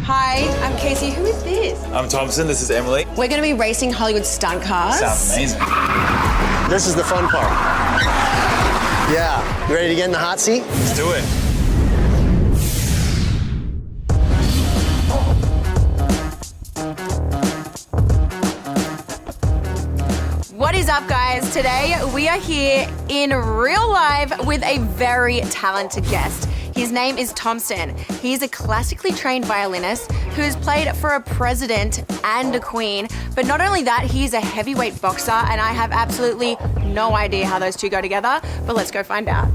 Hi, I'm Casey. Who is this? I'm Thompson. This is Emily. We're going to be racing Hollywood stunt cars. Sounds amazing. This is the fun part. Yeah. You ready to get in the hot seat? Let's do it. What is up, guys? Today we are here in real life with a very talented guest. His name is Thompson. He's a classically trained violinist who's played for a president and a queen. But not only that, he's a heavyweight boxer, and I have absolutely no idea how those two go together, but let's go find out.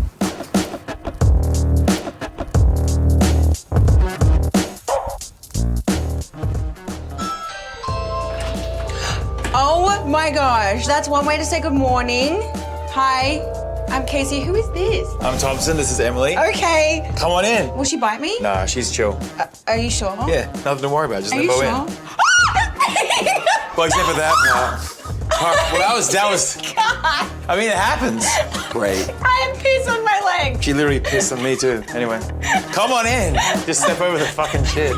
Oh my gosh, that's one way to say good morning. Hi, I'm Casey. Who is this? I'm Thompson. This is Emily. Okay. Come on in. Will she bite me? Nah, she's chill. Are you sure? Yeah, nothing to worry about. Just Are you limbo sure? in. Well, except for that part. Well, that was. I mean, it happens. Great. I have piss on my leg. She literally pissed on me too. Anyway, come on in. Just step over the fucking shit.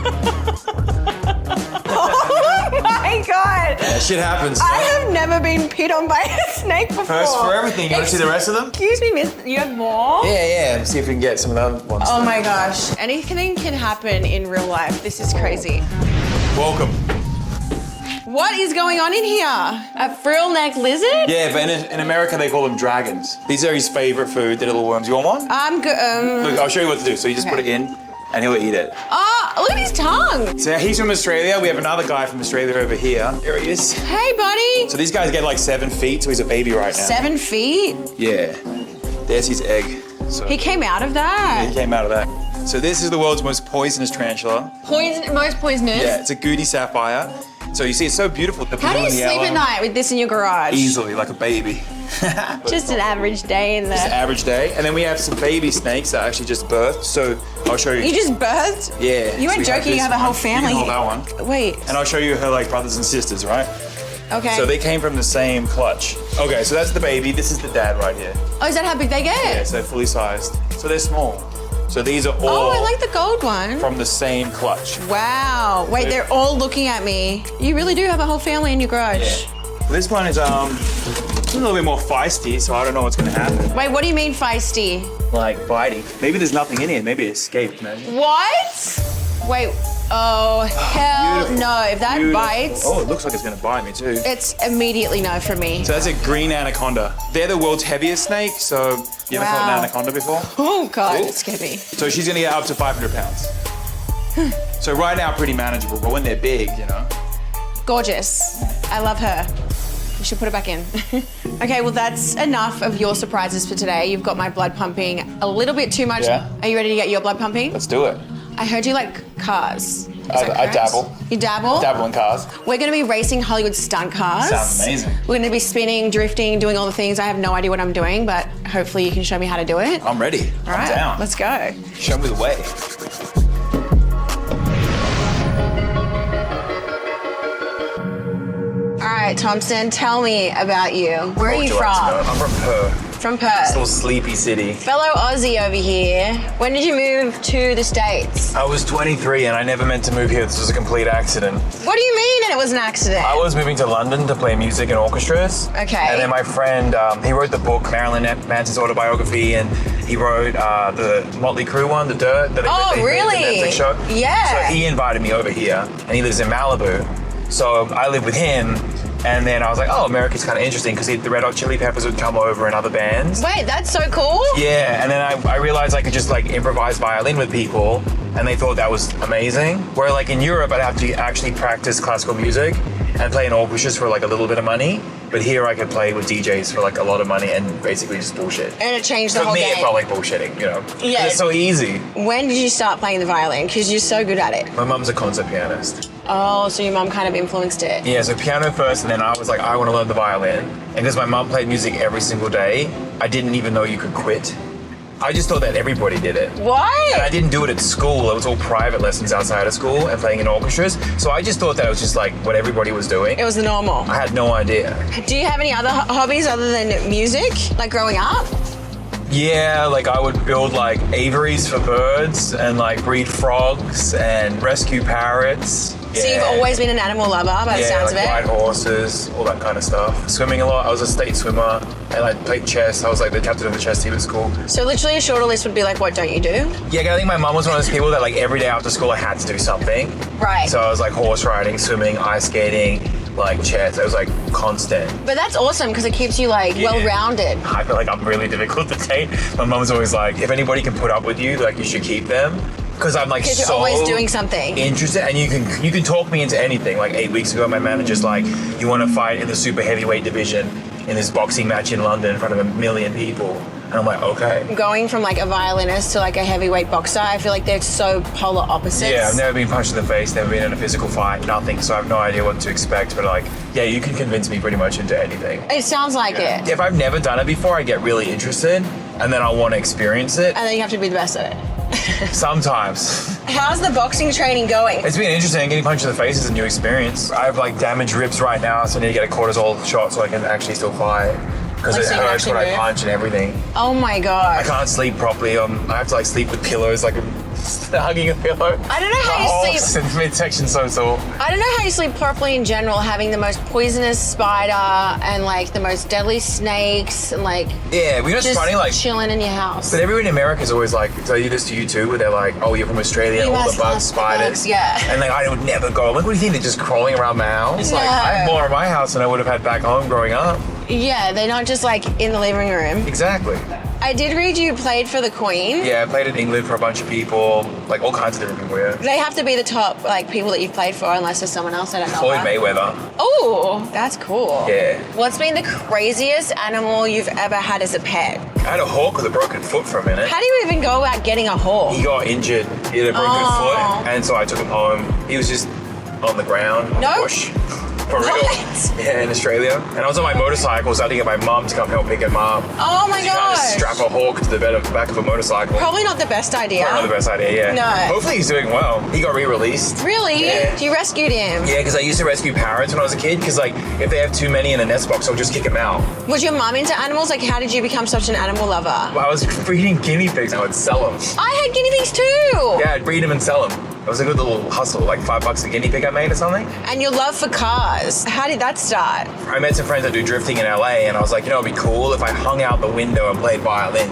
Oh my God. Yeah, shit happens. I have never been pit on by a snake before. First for everything. You want to see the rest of them? Excuse me, miss. You have more? Yeah. Let's see if we can get some of the other ones. Oh my gosh. Anything can happen in real life. This is crazy. Welcome. What is going on in here? A frill neck lizard? Yeah, but in America they call them dragons. These are his favorite food, the little worms. You want one? I'm good. Look, I'll show you what to do. So you just put it in and he'll eat it. Oh, look at his tongue. So he's from Australia. We have another guy from Australia over here. There he is. Hey, buddy. So these guys get like 7 feet, so he's a baby right now. 7 feet? Yeah. There's his egg. So He came out of that. he came out of that. So this is the world's most poisonous tarantula. Most poisonous? Yeah, it's a goody sapphire. So you see, it's so beautiful. The How do blue you and the sleep yellow. at night with this in your garage? Easily, like a baby. Just an average day in Just an there. average day. And then we have some baby snakes that actually just birthed. So I'll show you. You just birthed? Yeah. You so weren't we joking, you this have a whole one. family. You can hold that one. Wait. And I'll show you her like brothers and sisters, right? Okay. So they came from the same clutch. Okay, so that's the baby. This is the dad right here. Oh, is that how big they get? Yeah, so fully sized. So they're small. So these are all Oh, I like the gold one. from the same clutch. Wow. Wait, they're all looking at me. You really do have a whole family in your garage. Yeah. This one is a little bit more feisty, so I don't know what's gonna happen. Wait, what do you mean feisty? Like bitey. Maybe there's nothing in here. Maybe it escaped, imagine. What? Wait, oh, hell Beautiful. no. If that Beautiful. bites, Oh, it looks like it's gonna bite me too. it's immediately no for me. So that's a green anaconda. They're the world's heaviest snake, so you ever fought Wow. an anaconda before? Oh, God, Cool. it scared me. So she's gonna get up to 500 pounds. So right now, pretty manageable, but when they're big, you know. Gorgeous. I love her. You should put it back in. Okay, well, that's enough of your surprises for today. You've got my blood pumping a little bit too much. Yeah. Are you ready to get your blood pumping? Let's do it. I heard you like cars. Is that I correct? dabble. You dabble? Dabble in cars. We're going to be racing Hollywood stunt cars. Sounds amazing. We're going to be spinning, drifting, doing all the things. I have no idea what I'm doing, but hopefully you can show me how to do it. I'm ready. All I'm right, down. let's go. Show me the way. All right, Thompson, tell me about you. Where are you from? I'm from Perth. From Perth. Little sleepy city. Fellow Aussie over here. When did you move to the States? I was 23 and I never meant to move here. This was a complete accident. What do you mean it was an accident? I was moving to London to play music in orchestras. Okay. And then my friend, he wrote the book, Marilyn Manson's autobiography, and he wrote the Motley Crue one, The Dirt. That Oh, they made, really? the Netflix show. Yeah. So he invited me over here, and he lives in Malibu. So I live with him, and then I was like, oh, America's kind of interesting, because the Red Hot Chili Peppers would come over and other bands. Wait, that's so cool. Yeah, and then I realized I could just like improvise violin with people, and they thought that was amazing. Where like in Europe, I'd have to actually practice classical music and play in orchestras for like a little bit of money. But here I could play with DJs for like a lot of money and basically just bullshit. And it changed the For whole me, game. it felt like bullshitting, you know? Yeah. It's so easy. When did you start playing the violin? Because you're so good at it. My mum's a concert pianist. Oh, so your mum kind of influenced it. Yeah, so piano first, and then I was like, I want to learn the violin. And because my mum played music every single day, I didn't even know you could quit. I just thought that everybody did it. What? And I didn't do it at school. It was all private lessons outside of school and playing in orchestras. So I just thought that it was just like what everybody was doing. It was the normal. I had no idea. Do you have any other hobbies other than music, like growing up? Yeah, like I would build like aviaries for birds and like breed frogs and rescue parrots. So you've always been an animal lover by the sounds like of it? ride horses, all that kind of stuff. Swimming a lot. I was a state swimmer and I played chess. I was like the captain of the chess team at school. So literally a shorter list would be like, what don't you do? Yeah, I think my mum was one of those people that like every day after school I had to do something. Right. So I was like horse riding, swimming, ice skating, like chess. It was like constant. But that's awesome because it keeps you like well-rounded. I feel like I'm really difficult to date. My mum's always like, if anybody can put up with you, like you should keep them. Because I'm like you're always doing something. Interested, and you can talk me into anything. Like 8 weeks ago, my manager's like, you want to fight in the super heavyweight division in this boxing match in London in front of 1 million people. And I'm like, okay. Going from like a violinist to like a heavyweight boxer, I feel like they're so polar opposites. Yeah, I've never been punched in the face, never been in a physical fight, nothing. So I have no idea what to expect. But like, yeah, you can convince me pretty much into anything. It sounds like it. If I've never done it before, I get really interested, and then I want to experience it. And then you have to be the best at it. Sometimes. How's the boxing training going? It's been interesting. Getting punched in the face is a new experience. I have like damaged ribs right now, so I need to get a cortisol shot so I can actually still fight. Because Like, it so you can hurts when actually I move? punch and everything. Oh my I god. can't sleep properly. I have to like sleep with pillows, like hugging a pillow. I don't know how you sleep. The midsection's so sore. I don't know how you sleep properly in general, having the most poisonous spider and like the most deadly snakes and like Yeah, we know it's just funny, like. chilling in your house. But everyone in America is always like, tell you this to you too, where they're like, oh, you're from Australia, You all must the bugs, love the spiders. bugs, yeah. And like, I would never go. I'm like, what do you think? They're just crawling around my house? Like, No. I have more in my house than I would have had back home growing up. Yeah, they're not just like in the living room. Exactly. I did read you played for the Queen. Yeah, I played in England for a bunch of people, like all kinds of different people, yeah. They have to be the top like people that you've played for unless there's someone else I don't know Floyd about. Mayweather. Oh, that's cool. Yeah. What's been the craziest animal you've ever had as a pet? I had a hawk with a broken foot for a minute. How do you even go about getting a hawk? He got injured. He had a broken Oh. foot, and so I took him home. He was just on the ground, on No. the bush. For real. What? Yeah, in Australia. And I was on my motorcycle, so I had to get my mum to come help pick him up. Oh my She tried to gosh. strap a hawk to the back of a motorcycle. Probably not the best idea. Probably not the best idea, yeah. No. Hopefully he's doing well. He got re-released. Really? Yeah. You rescued him? Yeah, because I used to rescue parrots when I was a kid, because like, if they have too many in a nest box, I'll just kick them out. Was your mum into animals? Like, how did you become such an animal lover? I was breeding guinea pigs, and I would sell them. I had guinea pigs too. Yeah, I'd breed them and sell them. It was a good little hustle, like $5 a guinea pig I made or something. And your love for cars. How did that start? I met some friends that do drifting in LA, and I was like, you know, it'd be cool if I hung out the window and played violin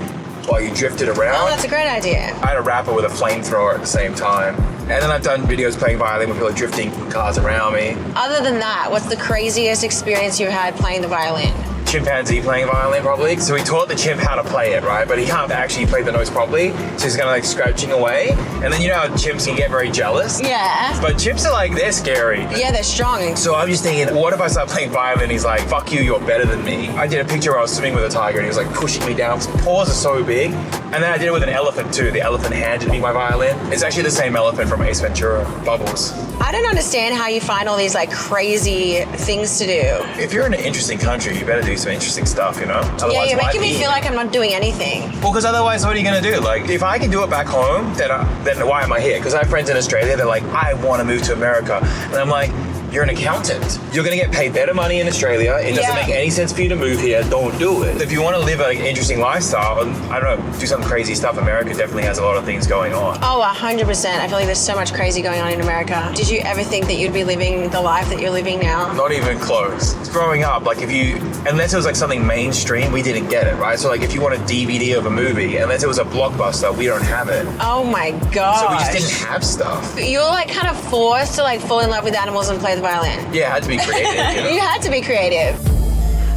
while you drifted around. Oh, that's a great idea. I had a rapper with a flamethrower at the same time. And then I've done videos playing violin with people drifting cars around me. Other than that, what's the craziest experience you had playing the violin? Chimpanzee playing violin probably. So we taught the chimp how to play it, right? But he can't actually play the notes properly. So he's kind of like scratching away. And then you know how chimps can get very jealous? Yeah. But chimps are like, they're scary. Yeah, they're strong. So I'm just thinking, what if I start playing violin? He's like, fuck you, you're better than me. I did a picture where I was swimming with a tiger and he was like pushing me down. His paws are so big. And then I did it with an elephant too. The elephant handed me my violin. It's actually the same elephant from Ace Ventura, Bubbles. I don't understand how you find all these like crazy things to do. If you're in an interesting country, you better do some interesting stuff, you know? Yeah, Otherwise, you're why making me be feel here? like I'm not doing anything. Well, because otherwise, what are you going to do? Like, if I can do it back home, then why am I here? Because I have friends in Australia, they're like, I want to move to America. And I'm like, you're an accountant. You're going to get paid better money in Australia. It doesn't Yeah. make any sense for you to move here. Don't do it. If you want to live an interesting lifestyle, and I don't know, do some crazy stuff, America definitely has a lot of things going on. Oh, 100%. I feel like there's so much crazy going on in America. Did you ever think that you'd be living the life that you're living now? Not even close. Growing up, like unless it was like something mainstream, we didn't get it, right? So like if you want a DVD of a movie, unless it was a blockbuster, we don't have it. Oh my gosh. So we just didn't have stuff. You're like kind of forced to like fall in love with animals and play the violin. Yeah, I had to be creative, you know? You had to be creative.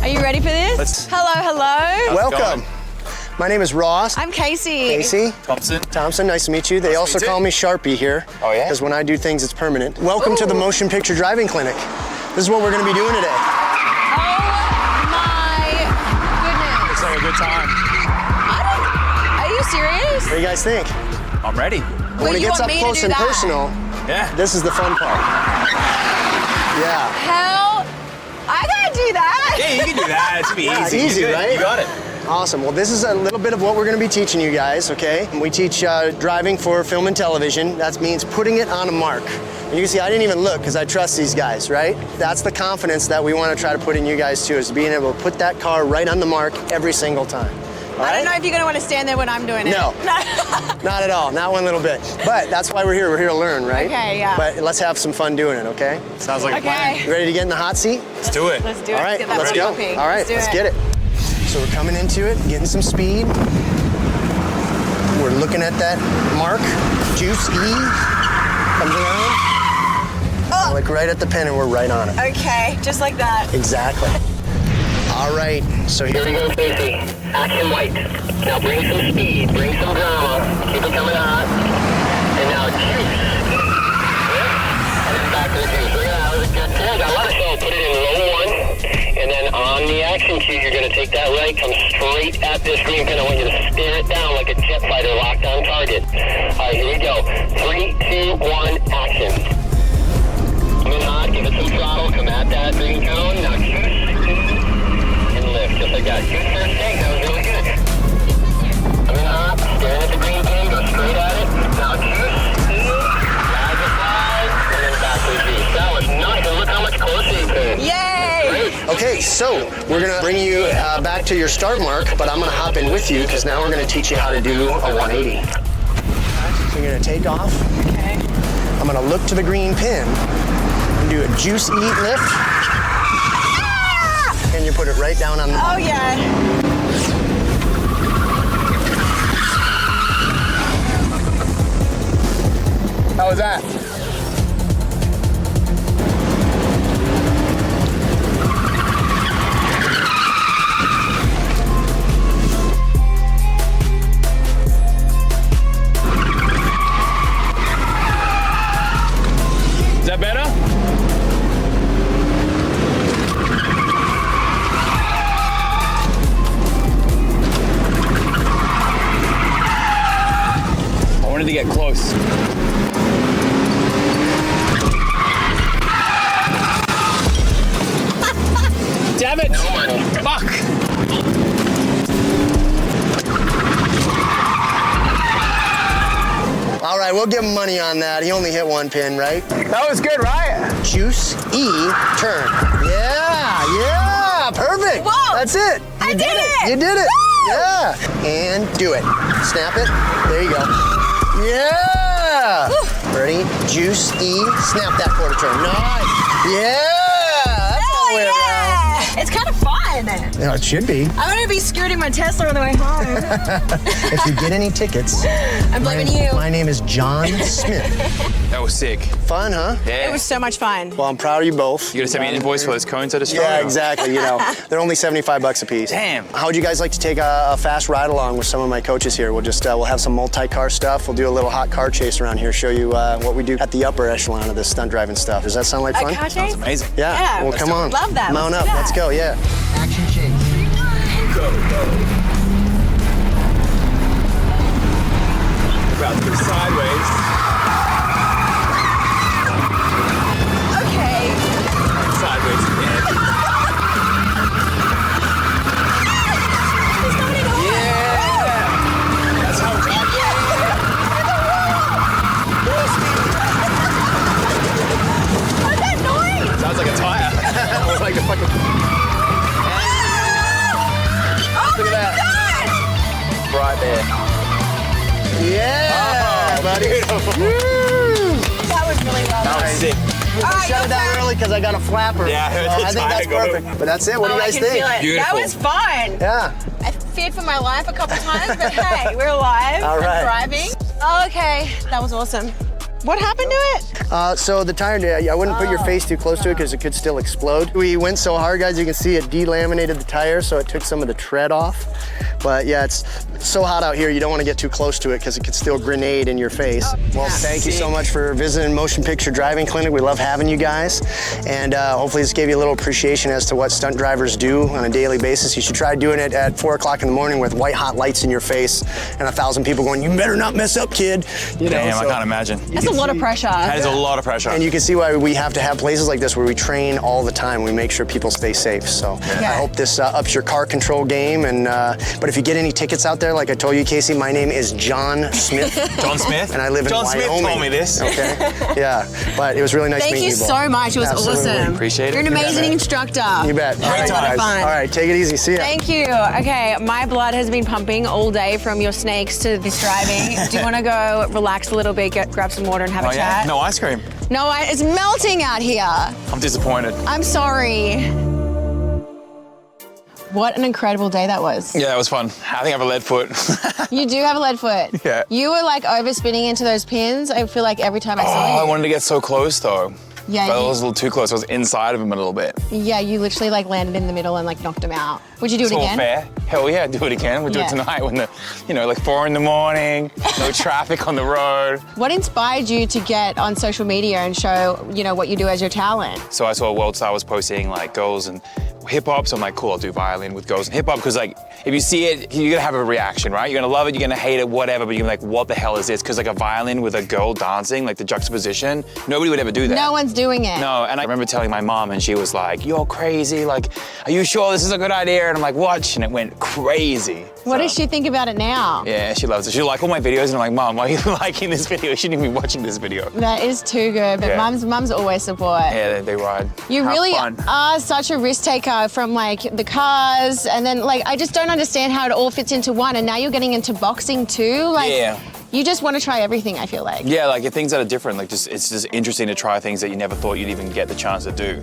Are you ready for this? Hello. Welcome. My name is Ross. I'm Casey. Casey. Thompson, Nice to meet you. They Nice to also meet you. call me Sharpie here. Oh, yeah? Because when I do things, it's permanent. Welcome to the Motion Picture Driving Clinic. This is what we're going to be doing today. Oh my goodness. It's like a good time. Are you serious? What do you guys think? I'm ready. When it you gets want up me to close do and that? personal, Yeah. this is the fun part. Yeah. Hell, I gotta do that. Yeah, you can do that. It's gonna be Yeah, easy. easy, You good. right? You got it. Awesome. Well, this is a little bit of what we're going to be teaching you guys, okay? We teach driving for film and television. That means putting it on a mark. And you can see I didn't even look because I trust these guys, right? That's the confidence that we want to try to put in you guys too, is being able to put that car right on the mark every single time. I don't know if you're going to want to stand there when I'm doing it. No. Not at all. Not one little bit. But that's why we're here. We're here to learn, right? Okay, yeah. But let's have some fun doing it, okay? Sounds like a plan. You ready to get in the hot seat? Let's do it. Let's do it. All right, Get that let's go. pumping. All right, let's get it. So we're coming into it, getting some speed. We're looking at that mark. Juice E comes around. Look right at the pin and we're right on it. Okay, just like that. Exactly. All right, so here we go. Stacy. Action white. Now bring some speed, bring some drama. Keep it coming hot. And now juice. And then back to the juice. Look at that. That was a good tag. I love it. So put it in low one. And then on the action cue, you're going to take that right, come straight at this green pin. I want you to stare it down like a jet fighter locked on target. All right, here we go. 3, 2, 1, action. Come in hot, give it some throttle, come at that green cone. Now juice. Just like that. Juice first take, that was really good. I'm in hot, staring at the green pin, go straight at it. Now juice, ride the slide, and then back to the juice. That was nice, and look how much closer you came. Yay! Okay, so we're gonna bring you back to your start mark, but I'm gonna hop in with you because now we're gonna teach you how to do a 180. So you're gonna take off. Okay. I'm gonna look to the green pin and do a juice E lift. And you put it right down on the Oh, yeah. How was that? Is that better? I wanted to get close. Damn it! Fuck! All right, we'll give him money on that. He only hit one pin, right? That was good, right? Juice E turn. Yeah, perfect. Whoa, that's it. I did it. You did it. Woo! Yeah, and do it. Snap it. There you go. Yeah. Woo. Ready? Juice E. Snap that quarter turn. Nice. Yeah. That's all the way around. It's kind of fun. Yeah, it should be. I'm gonna be scooting my Tesla on the way home. If you get any tickets, I'm blaming you. My name is John Smith. That was sick. Fun, huh? Yeah. It was so much fun. Well, I'm proud of you both. You gonna send me an invoice for those cones I destroyed? Yeah, exactly. You know, they're only $75 a piece. Damn. How would you guys like to take a fast ride along with some of my coaches here? We'll just we'll have some multi-car stuff. We'll do a little hot car chase around here. Show you what we do at the upper echelon of this stunt driving stuff. Does that sound like fun? A car chase? Amazing. Yeah. Well, let's come on. Love that. Mount Let's up. do Let's that. go. Yeah. Action chase. Go. About to go sideways. Okay. Sideways again. He's going in over. Yeah. That's how it's What's that noise? Sounds like a tire. Or like a fucking. Look at that. Right there. Yeah, buddy. That was really well That done. was sick. All right, Shut go it down back. early because I got a flapper. Yeah, I heard the I think that's tire go. perfect. But that's it. What do you I guys can think? feel it. Beautiful. That was fun. Yeah. I feared for my life a couple times, but hey, we're alive. All right. I'm thriving. Okay, that was awesome. What happened to it? So the tire, I wouldn't put your face too close to it because it could still explode. We went so hard, guys, you can see it delaminated the tire, so it took some of the tread off. But yeah, it's so hot out here, you don't want to get too close to it because it could still grenade in your face. Well, thank you so much for visiting Motion Picture Driving Clinic. We love having you guys. And hopefully this gave you a little appreciation as to what stunt drivers do on a daily basis. You should try doing it at 4 o'clock in the morning with white hot lights in your face and 1,000 people going, "You better not mess up, kid." You know, Damn, so I can't imagine. That's a lot of pressure. That is a lot of pressure. And you can see why we have to have places like this where we train all the time. We make sure people stay safe. So I hope this ups your car control game. And but if if you get any tickets out there, like I told you, Casey, my name is John Smith. John Smith? And I live in John Wyoming. Smith told me this. Okay. Yeah, but it was really nice Thank meeting you you both. so much. It was Absolutely. awesome. Appreciate it. You're an amazing instructor. You bet. That was a lot of time. fun. All right, take it easy. See ya. Thank you. Okay, my blood has been pumping all day from your snakes to this driving. Do you want to go relax a little bit, grab some water and have a chat? No ice cream. No, it's melting out here. I'm disappointed. I'm sorry. What an incredible day that was. Yeah, it was fun. I think I have a lead foot. You do have a lead foot. Yeah. You were like overspinning into those pins. I feel like every time I Oh, saw you. I wanted to get so close though. Yeah, But I you- was a little too close. I was inside of him a little bit. Yeah, you literally like landed in the middle and like knocked him out. Would you do it It's all again? fair. Hell yeah, do it again. We'll do Yeah. it tonight when the, like 4 in the morning, no traffic on the road. What inspired you to get on social media and show, what you do as your talent? So I saw World Star was posting like girls and hip hop, so I'm like, cool, I'll do violin with girls and hip hop, because like, if you see it, you're gonna have a reaction, right? You're gonna love it, you're gonna hate it, whatever, but you're gonna be like, what the hell is this? Because like a violin with a girl dancing, like the juxtaposition, nobody would ever do that. No one's doing it. No, and I remember telling my mom, and she was like, you're crazy, like, are you sure this is a good idea? And I'm like, watch, and it went crazy. What So, does she think about it now? Yeah, she loves it. She'll like all my videos, and I'm like, Mom, why are you liking this video? You shouldn't even be watching this video. That is too good, but Yeah. mums always support. Yeah, they ride. You Have really fun. are such a risk taker, from like the cars, and then like I just don't understand how it all fits into one, and now you're getting into boxing too. Like, Yeah. you just want to try everything, I feel like. Yeah, like things that are different. Like it's just interesting to try things that you never thought you'd even get the chance to do,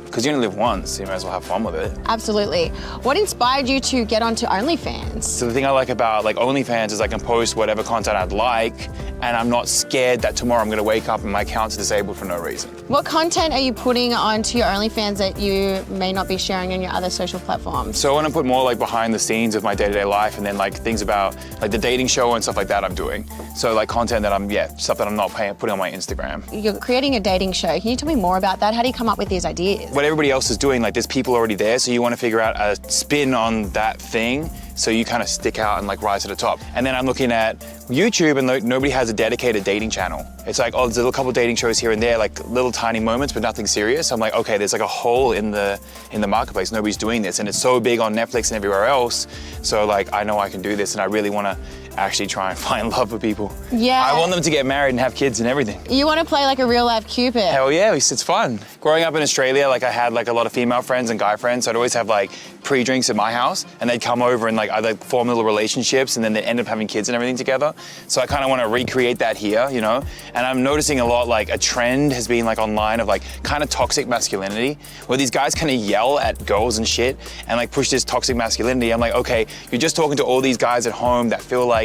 Because you only live once, you might as well have fun with it. Absolutely. What inspired you to get onto OnlyFans? So the thing I like about like OnlyFans is I can post whatever content I'd like, and I'm not scared that tomorrow I'm gonna wake up and my account's disabled for no reason. What content are you putting onto your OnlyFans that you may not be sharing on your other social platforms? So I want to put more like behind the scenes of my day-to-day life, and then like things about like the dating show and stuff like that I'm doing. So like content that stuff that I'm not putting on my Instagram. You're creating a dating show. Can you tell me more about that? How do you come up with these ideas? What everybody else is doing, like there's people already there, so you want to figure out a spin on that thing, so you kind of stick out and like rise to the top. And then I'm looking at YouTube, and nobody has a dedicated dating channel. It's like, oh, there's a couple dating shows here and there, like little tiny moments, but nothing serious. I'm like, okay, there's like a hole in the marketplace. Nobody's doing this, and it's so big on Netflix and everywhere else. So like, I know I can do this, and I really want to actually try and find love with people. Yeah. I want them to get married and have kids and everything. You want to play like a real life Cupid. Hell yeah, it's fun. Growing up in Australia, like I had like a lot of female friends and guy friends, so I'd always have like pre-drinks at my house, and they'd come over and like I'd like form little relationships, and then they'd end up having kids and everything together. So I kind of want to recreate that here, And I'm noticing a lot, like a trend has been like online of like kind of toxic masculinity, where these guys kind of yell at girls and shit and like push this toxic masculinity. I'm like, okay, you're just talking to all these guys at home that feel like,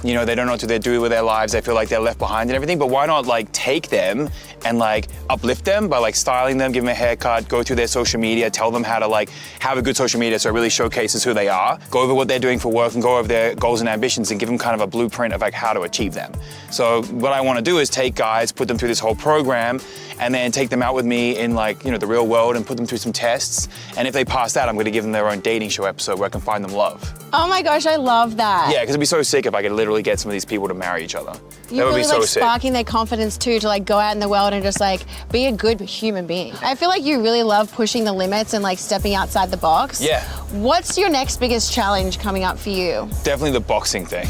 they don't know what to do with their lives. They feel like they're left behind and everything, but why not like take them and like uplift them by like styling them, give them a haircut, go through their social media, tell them how to like have a good social media so it really showcases who they are, go over what they're doing for work and go over their goals and ambitions and give them kind of a blueprint of like how to achieve them. So what I want to do is take guys, put them through this whole program, and then take them out with me in like, the real world and put them through some tests. And if they pass that, I'm going to give them their own dating show episode where I can find them love. Oh my gosh, I love that. Yeah, because it'd be so sick if I could literally get some of these people to marry each other. You're That would really be so like sick. sparking their confidence too, to like go out in the world and just like be a good human being. I feel like you really love pushing the limits and like stepping outside the box. Yeah. What's your next biggest challenge coming up for you? Definitely the boxing thing.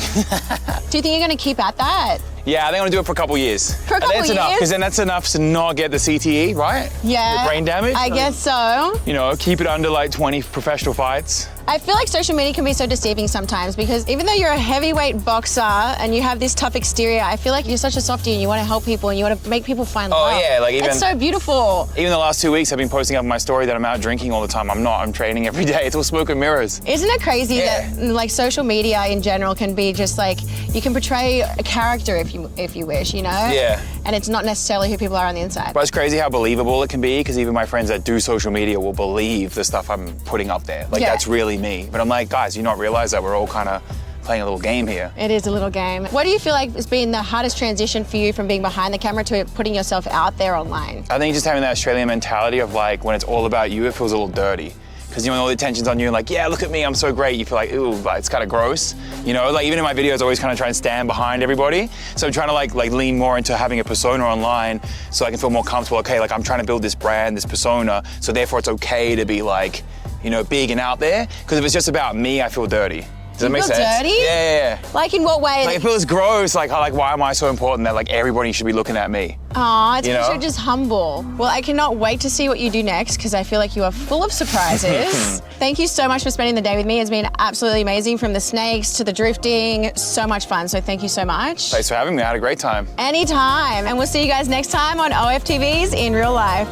Do you think you're gonna keep at that? Yeah, I think I'm gonna do it for a couple years. For a couple that's enough, years? because then that's enough to not get the CTE, right? Yeah. The brain damage. I guess so. Keep it under like 20 professional fights. I feel like social media can be so deceiving sometimes, because even though you're a heavyweight boxer and you have this tough exterior, I feel like you're such a softie and you want to help people and you want to make people find love. Oh yeah, like even It's so beautiful. even the last 2 weeks I've been posting up my story that I'm out drinking all the time. I'm not. I'm training every day. It's all smoke and mirrors. Isn't it crazy Yeah. that like social media in general can be just like, you can portray a character if you wish, Yeah. And it's not necessarily who people are on the inside. But it's crazy how believable it can be, because even my friends that do social media will believe the stuff I'm putting up there. Like, Yeah. that's really me. But I'm like, guys, you not realize that we're all kind of playing a little game here? It is a little game. What do you feel like has been the hardest transition for you from being behind the camera to putting yourself out there online? I think just having that Australian mentality of like, when it's all about you, it feels a little dirty. Because when all the attention's on you, and like, yeah, look at me, I'm so great. You feel like, ooh, like, it's kind of gross. Like even in my videos, I always kind of try and stand behind everybody. So I'm trying to like lean more into having a persona online, so I can feel more comfortable. Okay, like I'm trying to build this brand, this persona, so therefore it's okay to be like you know, big and out there. Because if it's just about me, I feel dirty. Does that make sense? Dirty? Yeah. Like in what way? Like it feels gross. Like why am I so important that like everybody should be looking at me? Aw, it's You because know? you're just humble. Well, I cannot wait to see what you do next because I feel like you are full of surprises. Thank you so much for spending the day with me. It's been absolutely amazing, from the snakes to the drifting. So much fun, so thank you so much. Thanks for having me. I had a great time. Anytime. And we'll see you guys next time on OFTVs in real life.